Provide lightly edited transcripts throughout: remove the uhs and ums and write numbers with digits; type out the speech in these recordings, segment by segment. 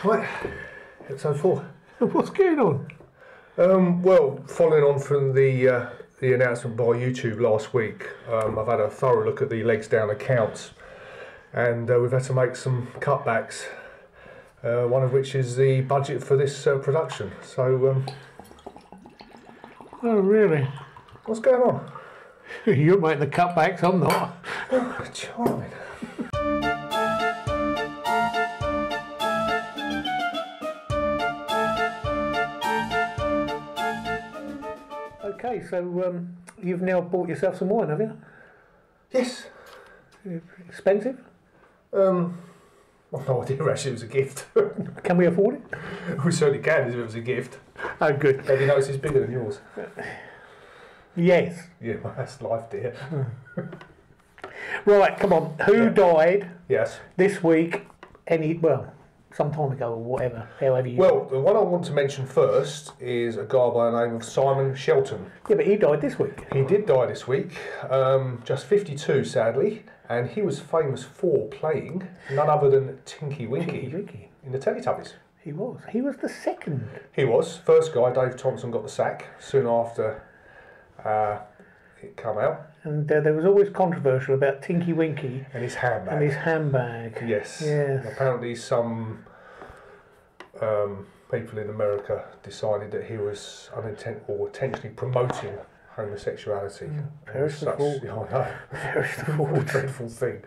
Right, episode 4. What's going on? Well, following on from the announcement by YouTube last week, I've had a thorough look at the legs down accounts, and we've had to make some cutbacks. One of which is the budget for this production. So, Oh, really? what's going on? You're making the cutbacks, I'm not. Oh, charming. Okay, so you've now bought yourself some wine, have you? Yes. Expensive? I've no idea actually, it was a gift. Can we afford it? We certainly can if it was a gift. Oh, good. Have you noticed it's bigger than yours? Yes. Yeah, well, that's life, dear. Right, come on. Who died Yes. this week? Some time ago or whatever. However you. Well, the one I want to mention first is a guy by the name of Simon Shelton. Yeah, but he died this week. He did die this week, just 52 sadly, and he was famous for playing none other than Tinky Winky in the Teletubbies. He was. He was the second. He was. First guy, Dave Thompson, got the sack soon after it came out. And there was always controversial about Tinky Winky And his handbag. and his handbag. Yes. Yes. Apparently some people in America decided that he was intentionally promoting homosexuality. Perish the fool. Yeah, I know. Perish the What a fool. dreadful thing.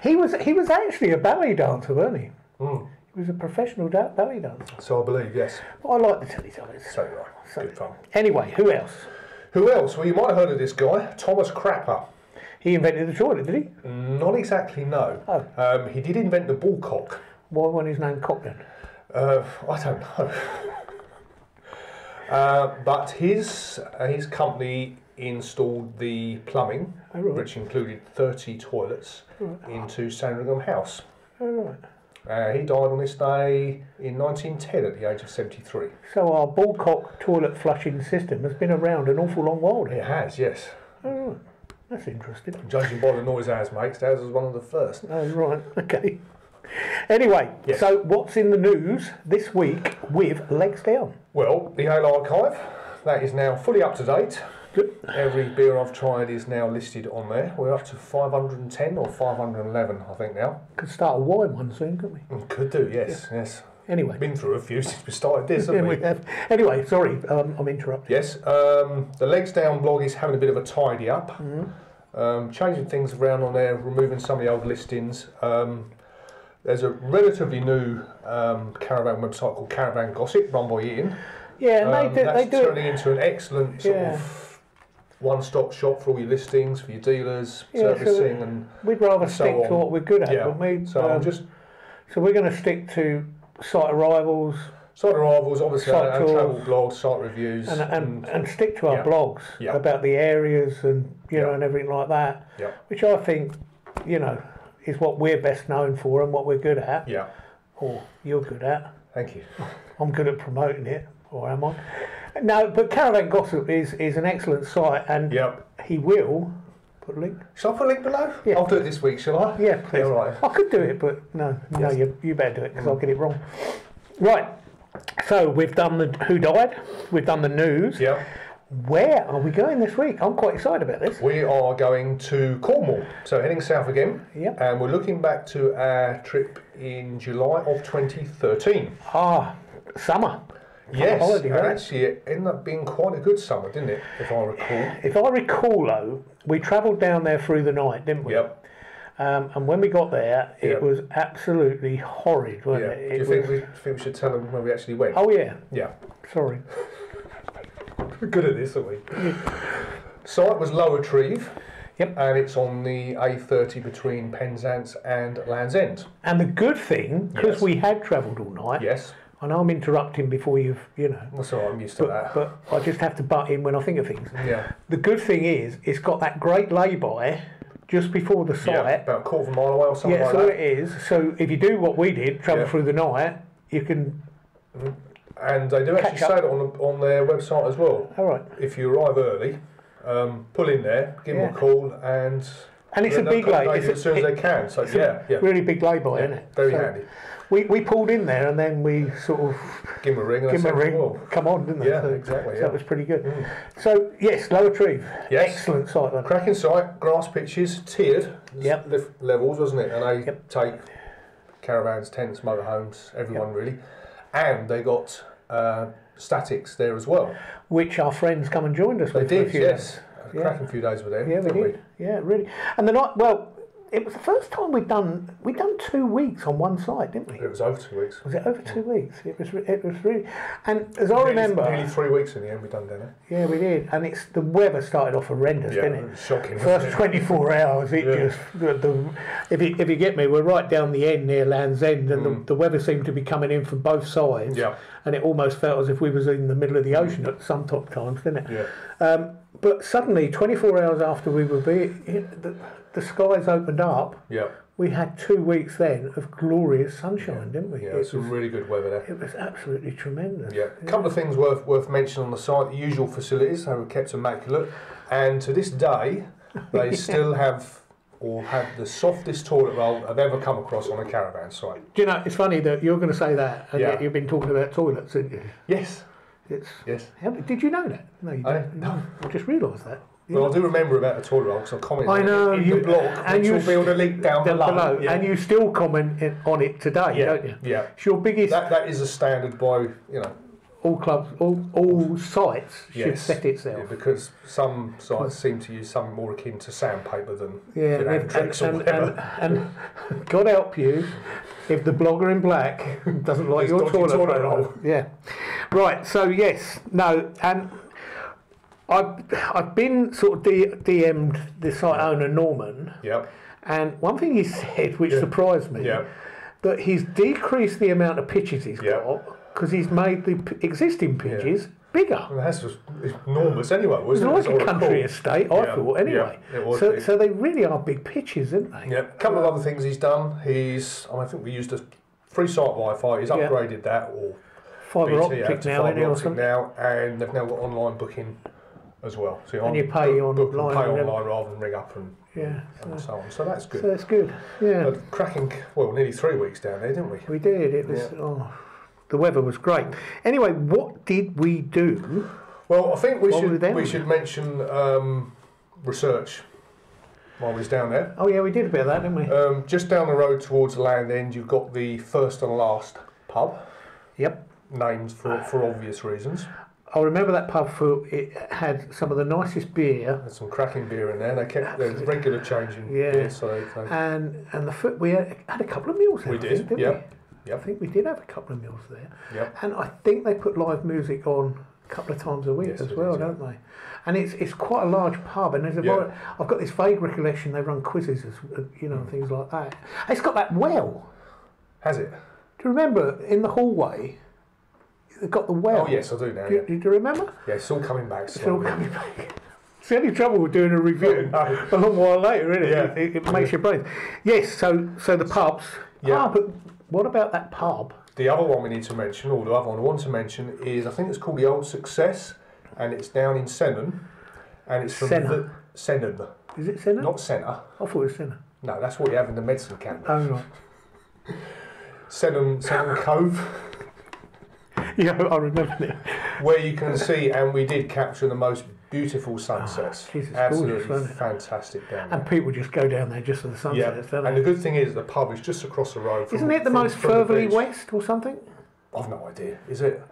He was actually a ballet dancer, wasn't he? Mm. He was a professional ballet dancer. So I believe, yes. Well, I like the Teletubbies. So right. Good fun. Anyway, who else? Who else? Well, you might have heard of this guy, Thomas Crapper. He invented the toilet, did he? Not exactly, no. Oh. He did invent the ball cock. Why wasn't his name Cock then? I don't know. But his company installed the plumbing, Oh, right. which included 30 toilets, into Sandringham House. Oh, right. He died on this day in 1910 at the age of 73. So our ballcock toilet flushing system has been around an awful long while then. It has, yes. Oh, right. That's interesting. Judging by the noise ours makes, ours was one of the first. Oh, right. Okay. Anyway, Yes. So what's in the news this week with Legs Down? Well, the Ale Archive, that is now fully up to date. Good. Every beer I've tried is now listed on there. We're up to 510 or 511, I think now. Could start a wine one soon, couldn't we? Could do, yes, yes. Anyway. Been through a few since we started this, Yeah, haven't we? we have. Anyway, sorry, I'm interrupting. Yes, the Legs Down blog is having a bit of a tidy up. Changing things around on there, removing some of the old listings. There's a relatively new Caravan website called Caravan Gossip, run by Ian. Yeah, and they that's do turning into an excellent sort of one-stop shop for all your listings, for your dealers, servicing, and we'd rather and so stick to on. what we're good at, Yeah. wouldn't we? So we're going to stick to site arrivals site arrivals, obviously, Site and travel tours. blogs, site reviews, and stick to our Yeah. blogs Yeah. about the areas and Yeah. and everything like that, Yeah. which I think is what we're best known for and what we're good at, Yeah, or you're good at. thank you. I'm good at promoting it, or am I? No, but Caravan Gossip is an excellent site, and Yep. he will put a link. Shall I put a link below? Yeah. I'll do it this week, shall I? Yeah, please. All right. I could do it, but no, Yes. you better do it because I'll get it wrong. Right. So we've done the who died. We've done the news. Yeah. Where are we going this week? I'm quite excited about this. We are going to Cornwall, so heading south again. Yep. And we're looking back to our trip in July of 2013. Summer. Yes, holiday, and right? actually it ended up being quite a good summer, didn't it, if I recall? If I recall, though, we travelled down there through the night, didn't we? Yep. And when we got there, Yep. it was absolutely horrid, Yeah. wasn't Do it? you think we should tell them where we actually went? Oh yeah. Yeah. Sorry. We're good at this, aren't we? Site was Lower Treve. Yep. And it's on the A30 between Penzance and Land's End. And the good thing, because Yes. we had travelled all night. Yes. I know I'm interrupting before That's all right, I'm used to that. but I just have to butt in when I think of things. Yeah. The good thing is, it's got that great lay-by just before the site. Yeah, about a quarter of a mile away or something like so that. it is. So if you do what we did, travel Yeah. through the night, you can. And they do actually Catch say up. that on their website as well. All right. If you arrive early, pull in there, give them Yeah. a call, and And it's a big lay. As soon as they can. So yeah. Really big lay-by, isn't it? Very handy. We pulled in there and then we sort of give them a ring. Come on, didn't they? Yeah, exactly. So that was pretty good. So yes, Lower Treve. Yes. Excellent site. Then. Cracking site. Grass pitches, tiered levels, wasn't it? And they take caravans, tents, motorhomes, everyone really. And they got statics there as well. Which our friends come and joined us. They with did. For a few Yes. days. Cracking few days with them. Yeah, we did. Yeah, really. And the night. Well. It was the first time we'd done 2 weeks on one site, didn't we? It was over 2 weeks. Was it over 2 weeks? It was really, and as I remember, nearly 3 weeks in the end we done dinner. Yeah, we did, and the weather started off horrendous, didn't it? It was shocking. First 24 hours, if you get me, we're right down the end near Land's End, and the weather seemed to be coming in from both sides. Yeah. And it almost felt as if we was in the middle of the ocean at some times, didn't it? Yeah. But suddenly, 24 hours after we were the skies opened up. Yeah. We had 2 weeks then of glorious sunshine, didn't we? Yeah, it was some really good weather there. It was absolutely tremendous. Yeah. A couple of things worth mentioning on the site. The usual facilities, they were kept immaculate, and to this day, they still have the softest toilet roll I've ever come across on a caravan site. Do you know, it's funny that you're going to say that, and yet you've been talking about toilets, haven't you? Yes. Yes. Did you know that? No, you don't. No. I just realised that. Well, I do remember about the toilet roll because I commented in the blog, and which will be on the link down below. And you still comment on it today, don't you? Yeah. It's your biggest. That is a standard by all clubs, all sites should set itself. Yeah, because some sites seem to use something more akin to sandpaper than and God help you if the blogger in black doesn't like your toilet roll. Yeah. Right. So yes, no, and I've been sort of DM'd the site owner Norman. Yep. And one thing he said, which surprised me, that he's decreased the amount of pitches he's got because he's made the existing pitches bigger. Well, that's just enormous anyway, wasn't it? It's like a country estate, I thought, anyway. Yeah, it was so they really are big pitches, aren't they? Yeah. A couple of other things he's done. I think we used a free site Wi-Fi. He's upgraded that, or fibre optic now, and they've now got online booking as well. So you pay online rather than ring up and so on. So that's good. So that's good. Yeah. But cracking, nearly 3 weeks down there, didn't we? We did. It was. The weather was great. Anyway, what did we do? Well, I think we should mention research while we was down there. Oh yeah, we did a bit of that, didn't we? Just down the road towards the Land End, you've got the First and Last pub. Yep. Named for obvious reasons. I remember that pub it had some of the nicest beer. There's some cracking beer in there. They kept there's regular changing beer. So and we had a couple of meals there. We did, didn't we? I think we did have a couple of meals there. Yep. And I think they put live music on a couple of times a week as well, don't they? And it's quite a large pub, and there's I've got this vague recollection they run quizzes, things like that. It's got that well. Has it? Do you remember in the hallway? They've got the well. Oh yes, I do now. Do you remember? Yeah, it's all coming back. It's all coming back. It's the only trouble with doing a review a long while later, isn't it? Yeah. It makes your brain. Yes, so the pubs. Yeah. But what about that pub? The other one we need to mention, or the other one I want to mention, is I think it's called the Old Success, and it's down in Senon, and it's from Senon. Senon. Is it Senon? Not Senna. I thought it was Senon. No, that's what you have in the medicine camp. Oh right. Senon Cove. Yeah, I remember it. Where you can see, and we did capture the most beautiful sunsets. Absolutely gorgeous, fantastic down there. And people just go down there just for the sunsets, don't they? And the good thing is the pub is just across the road. Isn't it the most furtherly west or something? I've no idea. Is it?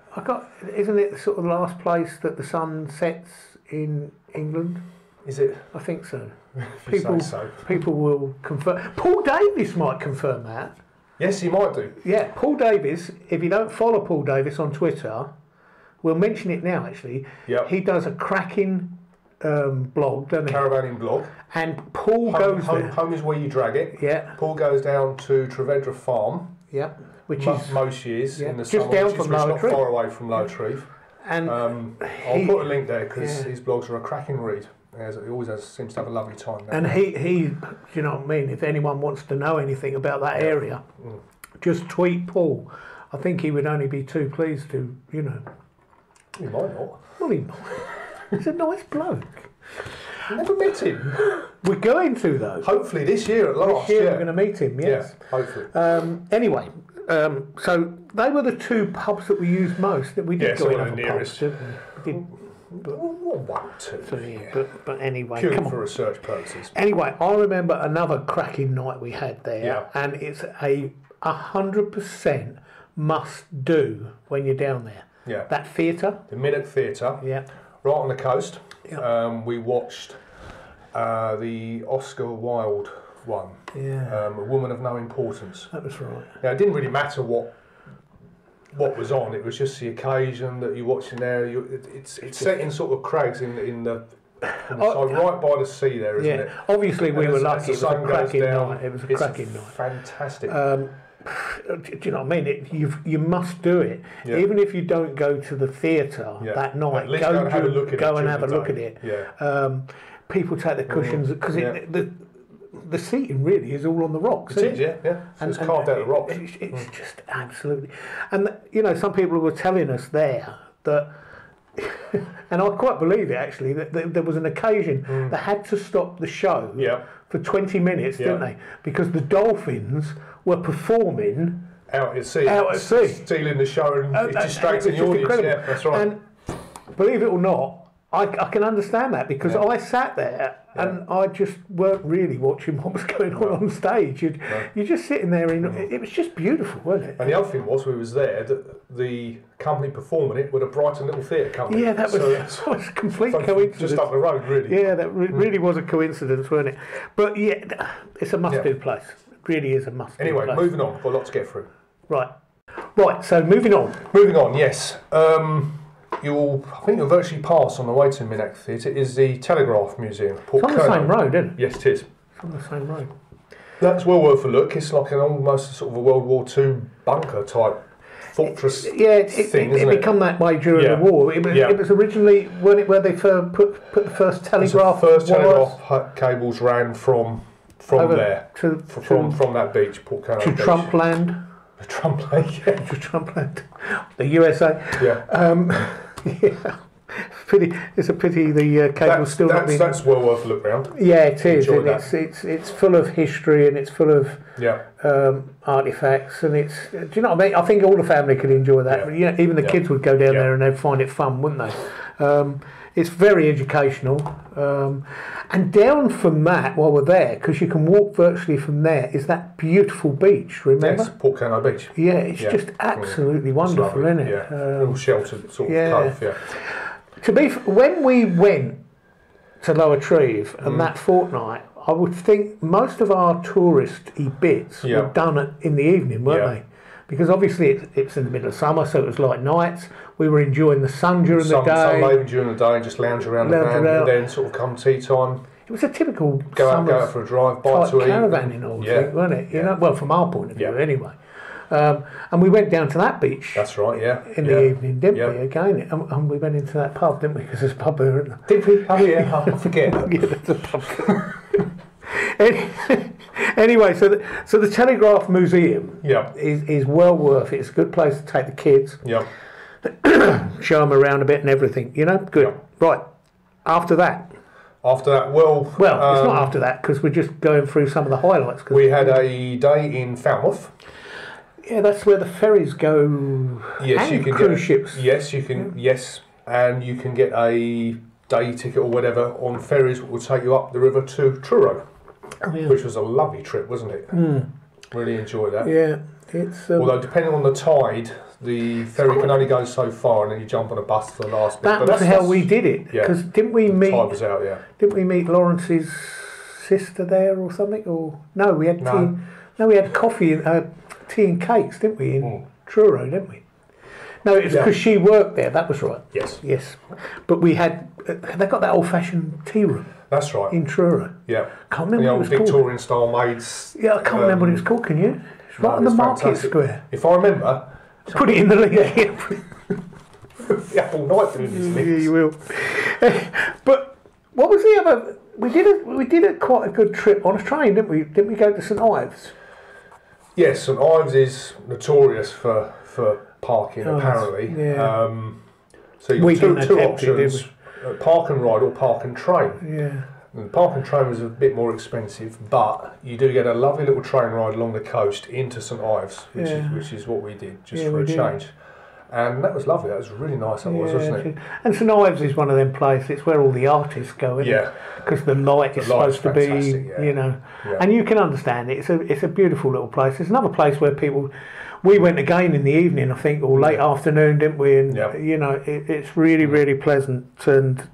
Isn't it sort of the last place that the sun sets in England? Is it? I think so. People will confirm. Paul Davis might confirm that. Yes, he might do. Yeah, Paul Davis, if you don't follow Paul Davis on Twitter, we'll mention it now actually. Yep. He does a cracking blog, doesn't he? Caravanning blog. And Paul goes there. Home is where you drag it. Yeah. Paul goes down to Trevedra Farm. Yeah. Which is most years in the just summer, down which from is Lower not Treve. far away from Lower Treve. And I'll put a link there because his blogs are a cracking read. He always seems to have a lovely time there. And he, you know what I mean? If anyone wants to know anything about that area, just tweet Paul. I think he would only be too pleased to, He might not. Well, he might. He's a nice bloke. Never met him. We're going to, though. Hopefully this year at last. This year we're going to meet him, yes. Yeah, hopefully. Anyway, so they were the two pubs that we used most. That we did go in other pubs, didn't we? We did. One, two. So, yeah, but anyway, purely for research purposes. Anyway, I remember another cracking night we had there, and it's 100% must do when you're down there. Yeah. That theatre. The Minack Theatre. Yeah. Right on the coast. Yeah. We watched the Oscar Wilde one. Yeah. A Woman of No Importance. That was right. Now, it didn't really matter what was on. It was just the occasion that you're watching there. It's set in sort of crags in the so right by the sea there, isn't it? Obviously we were lucky. It was a cracking down, night. It was a cracking night. Fantastic. Do you know what I mean? You must do it, even if you don't go to the theatre that night. At least go and have a look at it. Go and have a look at it. Yeah. People take the cushions because the seating really is all on the rocks. It is, yeah. So it's carved out of the rocks. It's just absolutely. And you know, some people were telling us there that, and I quite believe it actually, that there was an occasion they had to stop the show for 20 minutes, didn't they? Because the dolphins were performing out at sea, stealing the show and distracting the audience. Incredible. Yeah, that's right. And believe it or not, I can understand that because I sat there and I just weren't really watching what was going on stage. You're just sitting there and it was just beautiful, wasn't it? And the other thing was, we was there, that the company performing it were the Brighton Little Theatre Company. Yeah, that was a complete coincidence. Just up the road, really. Yeah, that really was a coincidence, wasn't it? But yeah, it's a must-do place. It really is a must-do place. Anyway, moving on. Got a lot to get through. Right, so moving on. Yes. I think you'll virtually pass on the way to Minack Theatre is the Telegraph Museum. It's on the same road, isn't it? Yes, it is. It's on the same road. That's well worth a look. It's like an almost sort of a World War II bunker type fortress thing, isn't it? It became that way during the war. It was originally where they put the first telegraph. The first telegraph cables ran from there, from that beach, Port Curnow to Beach. Trumpland. Trumpland, yeah. To Trumpland, the USA. Yeah. Yeah. It's a pity the cable's still not being... That's well worth a look round. Yeah, it is. It's full of history and it's full of artefacts, and it's... Do you know what I mean? I think all the family could enjoy that. Yeah. You know, even the kids would go down there and they'd find it fun, wouldn't they? It's very educational. And down from that, while we're there, because you can walk virtually from there, is that beautiful beach, remember? Yes, Port Curnow Beach. Yeah, it's just absolutely wonderful, isn't it? Yeah, little sheltered sort of cove, when we went to Lower Treve and that fortnight, I would think most of our touristy bits were done in the evening, weren't they? Because obviously it's in the middle of summer, so it was like nights. We were enjoying the sun during the day. Sunbathing during the day and just lounge around the van, and then sort of come tea time. It was a typical go out for a drive, buy to eat. Caravan all thing, wasn't it? You know, well, from our point of view, anyway. And we went down to that beach. That's right, in the evening, didn't we? Again, and we went into that pub, didn't we? Because there's a pub there, isn't there? Did we? Oh yeah, I forget. There's a pub. Anyway, so the Telegraph Museum is well worth it. It's a good place to take the kids. Yeah. Show them around a bit and everything. You know, good. Yep. Right. After that, well, it's not after that because we're just going through some of the highlights. We had a day in Falmouth. Yeah, that's where the ferries go. Yes, and you can cruise ships. Yes, you can. Yes, and you can get a day ticket or whatever on ferries that will take you up the river to Truro, which was a lovely trip, wasn't it? Really enjoyed that. Yeah, it's. Although depending on the tide, the ferry can only go so far, and then you jump on a bus for the last bit. That's how we did it. Because didn't we meet? The tide was out, Didn't we meet Lawrence's sister there or something? Or no, we had tea. No, we had coffee, tea and cakes, didn't we? In Truro, didn't we? No, it was because she worked there. That was right. Yes. But we had. They got that old-fashioned tea room. That's right. In Truro. Yeah. Can't remember the what it was old called. Victorian style maids. Yeah, I can't remember what it was called. Can you? It's right on the Market Square. If I remember. Put it in the link. Yeah, all night doing this mix. Yeah, you will. But what was the other? We did a quite a good trip on a train, didn't we? Didn't we go to St Ives? Yes, St Ives is notorious for parking, apparently. Yeah. So you've got two options. park and ride or park and train. Yeah. And park and train was a bit more expensive, but you do get a lovely little train ride along the coast into St Ives, which is what we did, just for a change. And that was lovely. That was really nice. That was, wasn't it? And St Ives is one of them places. It's where all the artists go, isn't it? Because the light is supposed to be, you know. Yeah. And you can understand it. It's a beautiful little place. It's another place where people. We went again in the evening, I think, or late afternoon, didn't we? And you know, it's really, really pleasant, and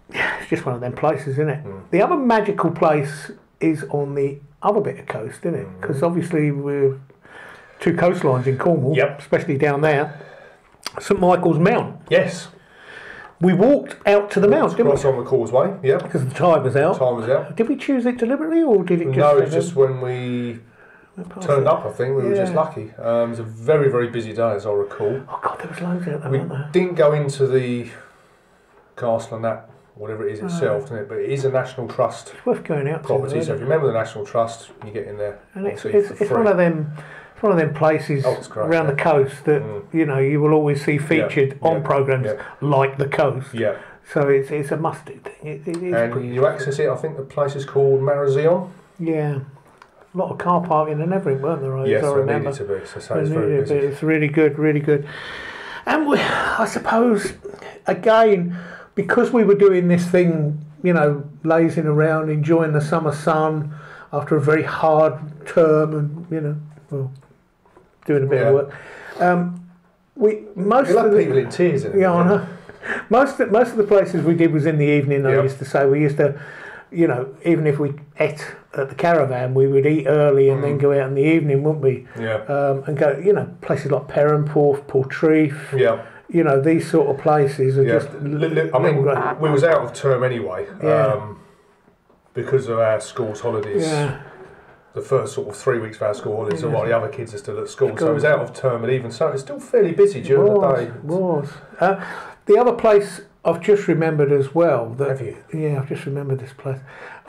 it's just one of them places, isn't it? The other magical place is on the other bit of coast, isn't it? Because obviously we're 2 coastlines in Cornwall, especially down there. St Michael's Mount. Yes. We walked out to the mount, didn't we? Across on the causeway, because the tide was out. Did we choose it deliberately, or did it just... No, it's just when we turned up, I think. We were just lucky. It was a very, very busy day, as I recall. Oh, God, there was loads out there, weren't there? We didn't go into the castle and that, whatever it is itself, isn't it? But it is a National Trust worth going out property, so if you remember the National Trust, you get in there. And it's one of them... It's one of them places around the coast that you know you will always see featured on programmes like the coast. Yeah. So it's a must-do thing. It is and you access it. I think the place is called Marazion. Yeah. A lot of car parking and everything, weren't there? Yes, there needed to be. So it's very busy. It's really good, really good. And I suppose again because we were doing this thing, you know, lazing around, enjoying the summer sun after a very hard term, and you know, well. Doing a bit of work. Most of the people in tears. I know. Most of the places we did was in the evening. I used to say we used to, you know, even if we ate at the Caravan, we would eat early and then go out in the evening, wouldn't we? Yeah. And go, you know, places like Perranporth, Portreath. Yeah. You know, these sort of places are just. I mean, we was out of term anyway. Because of our school's holidays. Yeah. The first sort of 3 weeks of our school holidays, and while the other kids are still at school, so it was out of term, and even so, it's still fairly busy during the day. The other place I've just remembered as well. Have you? Yeah, I've just remembered this place,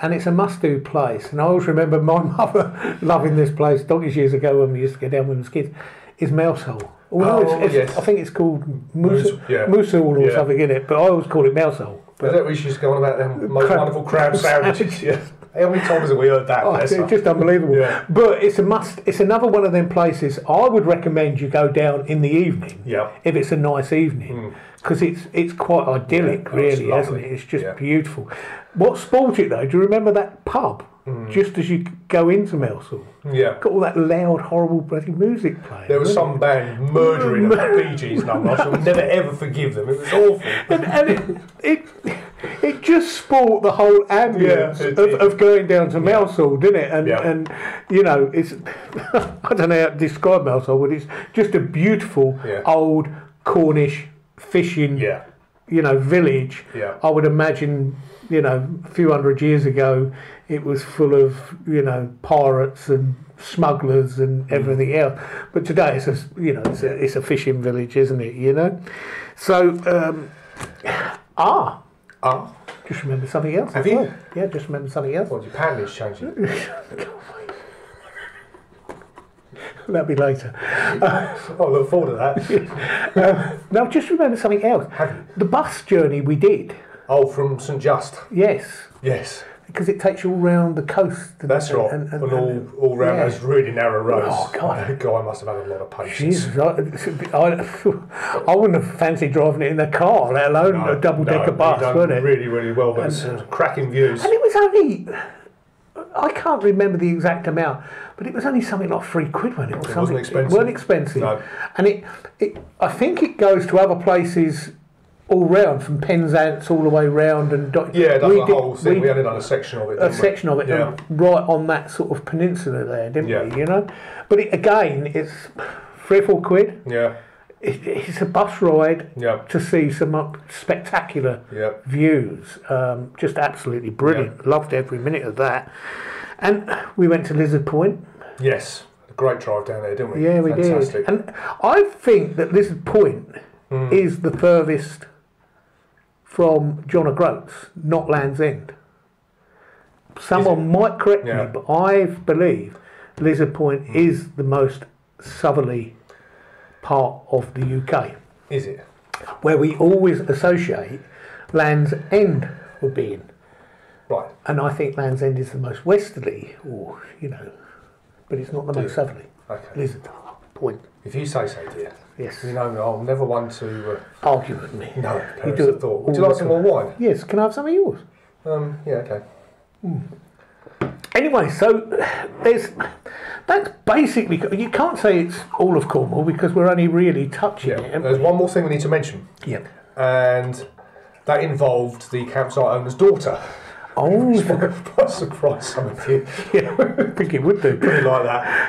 and it's a must-do place. And I always remember my mother loving this place. Donkeys years ago when we used to go down with the kids, is Mousehole. I think it's called Moosehole or something in it, but I always call it Mousehole. But we used to go on about them most wonderful crab sandwiches. Yeah. How many times have we heard that? It's just unbelievable. Yeah. But it's a must. It's another one of them places. I would recommend you go down in the evening. Yeah. If it's a nice evening, because it's quite idyllic, really, isn't it? It's just beautiful. What spoilt it though? Do you remember that pub? Just as you go into Mousehole, got all that loud, horrible bloody music playing. There was some band murdering a Bee Gees number. I shall never ever forgive them. It was awful. And it just spoilt the whole ambience of going down to Mousehole, didn't it? And you know, it's I don't know how to describe Mousehole, but it's just a beautiful old Cornish fishing, you know, village. Yeah. I would imagine, you know, a few hundred years ago, it was full of, you know, pirates and smugglers and everything else. But today, it's a fishing village, isn't it? You know, so just remember something else. Have you? Yeah, just remember something else. Well, your pan is changing. That'll be later. I'll look forward to that. No, just remember something else. Have you? The bus journey we did. Oh, from St Just. Yes. Yes. Because it takes you all round the coast. That's right. And all round those really narrow roads. Oh, God. That guy must have had a lot of patience. Jesus, I wouldn't have fancied driving it in a car, let alone a double-decker bus, wouldn't it? Really, really well, but it's cracking views. And it was only... I can't remember the exact amount, but it was only something like £3, wasn't it? It wasn't expensive. It wasn't expensive. No. And I think it goes to other places all round, from Penzance all the way round. And the whole thing. We only done a section of it. Right on that sort of peninsula there, didn't we? You know, but it's £3 or £4. Yeah. It's a bus ride to see some spectacular views. Just absolutely brilliant. Loved every minute of that. And we went to Lizard Point. Yes, a great drive down there, didn't we? Yeah, we did. And I think that Lizard Point is the furthest from John O'Groats, not Land's End. Someone might correct me, but I believe Lizard Point is the most southerly part of the UK. Is it? Where we always associate Land's End would be in. Right. And I think Land's End is the most westerly, or, but it's not the most southerly. Okay. Lizard. Point. If you say so, dear. Yes. I'm never one to argue with me. No, you do it. Would you like some more wine? Yes. Can I have some of yours? Yeah. Okay. Anyway, so that's basically, you can't say it's all of Cornwall because we're only really touching it. There's one more thing we need to mention. Yep. And that involved the campsite owner's daughter. Oh, Quite surprised some of you. Yeah, I think it would do. Pretty like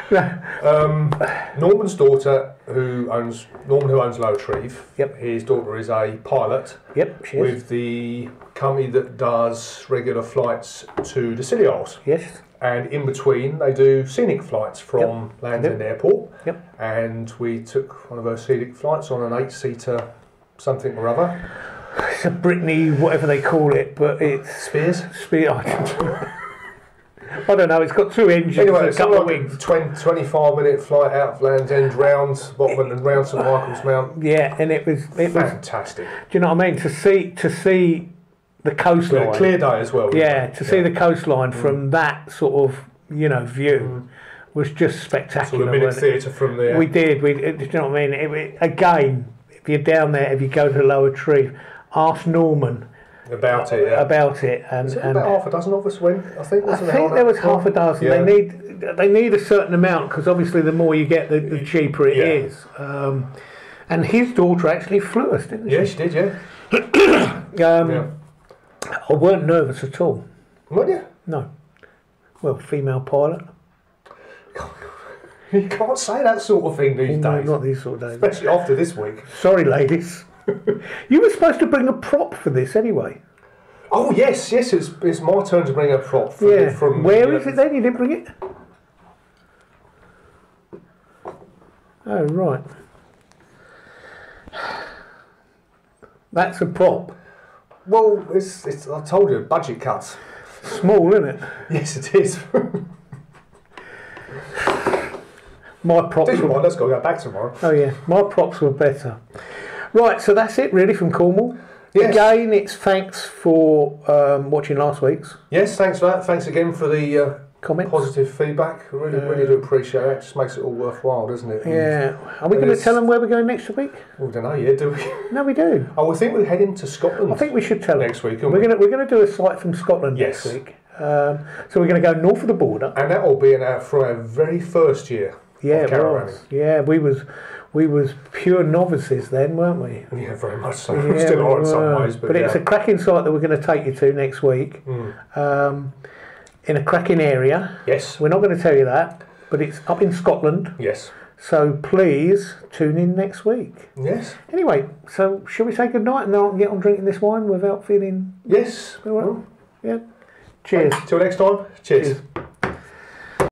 that. Norman's daughter, who owns Lower Treve. Yep. His daughter is a pilot. Yep, she is. With the company that does regular flights to the Scilly Isles. Yes. And in between, they do scenic flights from Land's End Airport. Yep. And we took one of those scenic flights on an 8-seater something or other. It's a Brittany, whatever they call it, but it's... Spears? I don't know, it's got 2 engines and a couple of wings. 25-minute flight out of Land's End round Bottom and round St Michael's Mount. Yeah, and it was fantastic. Do you know what I mean? To see the coastline. Clear day as well. Yeah, to see the coastline from that sort of view was just spectacular. So the Minack Theatre from there. We did. Do you know what I mean? Again, if you're down there, if you go to Lower Treve, ask Norman about it. Yeah. About it, and about half a dozen of us went. I think there was half a dozen. Yeah. They need a certain amount because obviously the more you get, the cheaper it is. And his daughter actually flew us, didn't she? Yeah, she did. Yeah. I weren't nervous at all. Weren't you? No. Well, female pilot. You can't say that sort of thing these days. Not these sort of days. Especially after this week. Sorry, ladies. You were supposed to bring a prop for this anyway. Oh, yes. It's my turn to bring a prop. Where is it then? You didn't bring it? Oh, right. That's a prop. Well, it's I told you, budget cuts. Small, isn't it? Yes, it is. My props. Let's go back tomorrow. Oh yeah, my props were better. Right, so that's it really from Cornwall. Yes. Again, it's thanks for watching last week's. Yes, thanks for that. Thanks again for the comments, positive feedback. Really do appreciate it. It just makes it all worthwhile, doesn't it? Yeah. Are we going to tell them where we're going next week? We don't know yet, do we? No, we do. Oh, we think we're heading to Scotland. I think we should tell them next week. We're going to do a site from Scotland next week. So we're going to go north of the border, and that will be for our very first year. Yeah, it was. Yeah, we was pure novices then, weren't we? Yeah, very much so. Yeah, we still are in some ways, but it's a cracking site that we're going to take you to next week. In a cracking area. Yes. We're not going to tell you that, but it's up in Scotland. Yes. So please tune in next week. Yes. Anyway, so shall we say good night and then I can get on drinking this wine without feeling... Yes. All right? Yeah. Cheers. Till next time. Cheers.